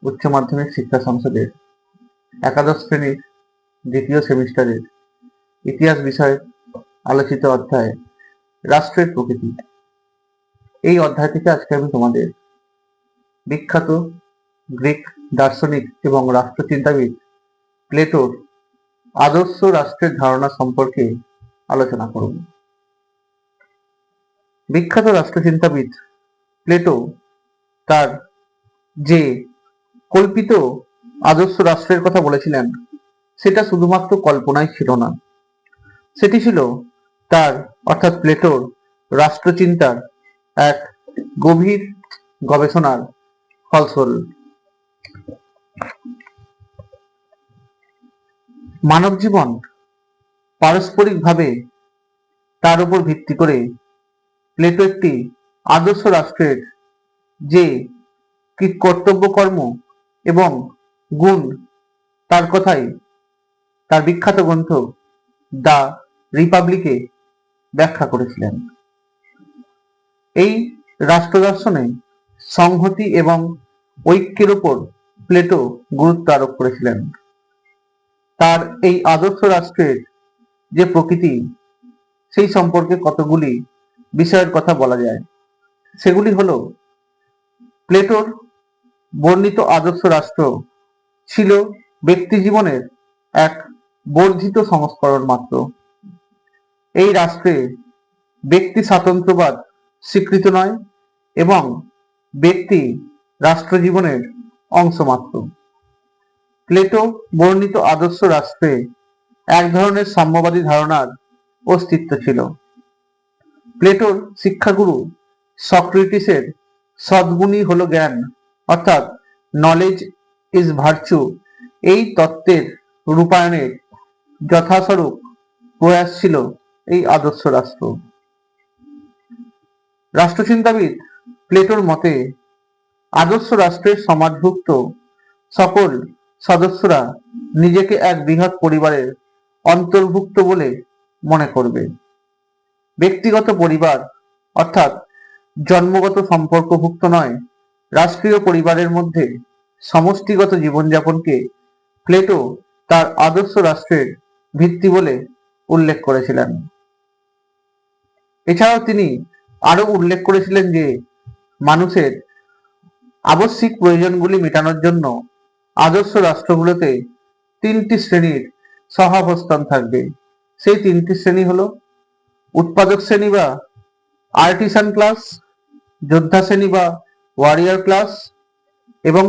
উচ্চ মাধ্যমিক শিক্ষা সংসদের একাদশ শ্রেণীর দ্বিতীয় সেমিস্টারের ইতিহাস বিষয়ে আলোচিত অধ্যায় রাষ্ট্রের প্রকৃতি। এই অধ্যায় থেকে আজকে আমি তোমাদের বিখ্যাত গ্রিক দার্শনিক এবং রাষ্ট্রচিন্তাবিদ প্লেটোর আদর্শ রাষ্ট্রের ধারণা সম্পর্কে আলোচনা করব। বিখ্যাত রাষ্ট্রচিন্তাবিদ প্লেটো তার যে কল্পিত আদর্শ রাষ্ট্রের কথা বলেছিলেন সেটা শুধুমাত্র কল্পনাই ছিল না, সেটি ছিল তার অর্থাৎ প্লেটোর রাষ্ট্রচিন্তার এক গভীর গবেষণার ফলস্বরূপ। মানব জীবন পারস্পরিকভাবে তার উপর ভিত্তি করে প্লেটো একটি আদর্শ রাষ্ট্রের যে কি কর্তব্যকর্ম এবং গুণ তার কথাই তার বিখ্যাত গ্রন্থ দ্য রিপাবলিকে ব্যাখ্যা করেছিলেন। এই রাষ্ট্র দর্শনে সংহতি এবং ঐক্যের উপর প্লেটো গুরুত্ব আরোপ করেছিলেন। তার এই আদর্শ রাষ্ট্রের যে প্রকৃতি সেই সম্পর্কে কতগুলি বিষয়ের কথা বলা যায়। সেগুলি হলো, প্লেটোর বর্ণিত আদর্শ রাষ্ট্র ছিল ব্যক্তি জীবনের এক বর্ধিত সংস্করণ মাত্র। এই রাষ্ট্রে ব্যক্তি স্বাতন্ত্র্যবাদ স্বীকৃত নয় এবং ব্যক্তি রাষ্ট্র জীবনের অংশ মাত্র। প্লেটো বর্ণিত আদর্শ রাষ্ট্রে এক ধরনের সাম্যবাদী ধারণার অস্তিত্ব ছিল। প্লেটোর শিক্ষাগুরু সক্রেটিসের সদ্গুণই হলো জ্ঞান, অর্থাৎ নলেজ ইজ ভার্চু, এই তত্ত্বের রূপায়ণের যথাস্বরূপ প্রয়াস ছিল এই আদর্শ রাষ্ট্র। রাষ্ট্রচিন্তাবিদ প্লেটোর মতে আদর্শ রাষ্ট্রের সমাজভুক্ত সকল সদস্যরা নিজেকে এক বৃহৎ পরিবারের অন্তর্ভুক্ত বলে মনে করবে। ব্যক্তিগত পরিবার অর্থাৎ জন্মগত সম্পর্কভুক্ত নয়, রাষ্ট্রীয় পরিবারের মধ্যে সমষ্টিগত জীবনযাপনকে প্লেটো তার আদর্শ রাষ্ট্রের ভিত্তি বলে উল্লেখ করেছিলেন। এছাড়াও তিনি আরো উল্লেখ করেছিলেন যে মানুষের আবশ্যিক প্রয়োজনগুলি মেটানোর জন্য আদর্শ রাষ্ট্রগুলোতে তিনটি শ্রেণীর সহাবস্থান থাকবে। সেই তিনটি শ্রেণী হলো উৎপাদক শ্রেণী বা আর্টিসান ক্লাস, যোদ্ধা শ্রেণী বা ওয়ারিয়ার ক্লাস এবং